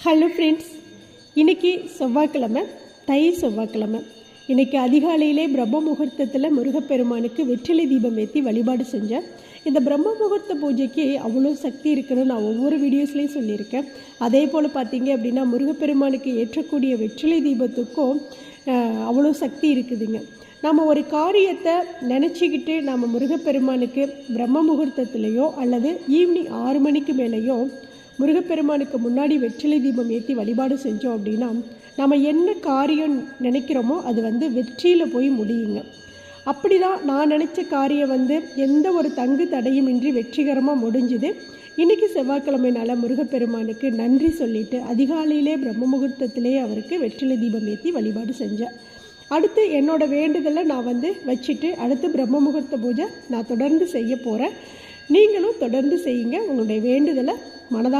Hello friends, இன்றைக்கி செவ்வாய்க்கிழமை, தை செவ்வாய்க்கிழமை. இன்றைக்கி அதிகாலையிலே பிரம்ம முகூர்த்தத்தில் முருகப்பெருமானுக்கு வெற்றிலை தீபம் ஏற்றி வழிபாடு செஞ்சேன். இந்த பிரம்ம முகூர்த்த பூஜைக்கு அவ்வளோ சக்தி இருக்குன்னு நான் ஒவ்வொரு வீடியோஸ்லேயும் சொல்லியிருக்கேன். அதே போல் பார்த்தீங்க அப்படின்னா முருகப்பெருமானுக்கு ஏற்றக்கூடிய வெற்றிலை தீபத்துக்கும் அவ்வளோ சக்தி இருக்குதுங்க. நம்ம ஒரு காரியத்தை நினச்சிக்கிட்டு நம்ம முருகப்பெருமானுக்கு பிரம்ம முகூர்த்தத்துலேயோ அல்லது ஈவினிங் 6 மணிக்கு மேலேயோ முருகப்பெருமானுக்கு முன்னாடி வெற்றிலை தீபம் ஏற்றி வழிபாடு செஞ்சோம் அப்படின்னா நம்ம என்ன காரியம் நினைக்கிறோமோ அது வெற்றியில் போய் முடியுங்க. அப்படி தான் நான் நினச்ச காரியம் எந்த ஒரு தங்கு தடையும் இன்றி வெற்றிகரமாக முடிஞ்சுது. இன்றைக்கி செவ்வாய்க்கிழமைனால முருகப்பெருமானுக்கு நன்றி சொல்லிவிட்டு அதிகாலையிலே பிரம்ம முகூர்த்தத்திலே அவருக்கு வெற்றிலை தீபம் ஏற்றி வழிபாடு செஞ்சேன். அடுத்து என்னோடய வேண்டுதலை நான் வச்சுட்டு அடுத்து பிரம்ம முகூர்த்த பூஜை நான் தொடர்ந்து செய்ய போகிறேன். நீங்களும் தொடர்ந்து செய்யுங்க. உங்களுடைய வேண்டுதலை மனதார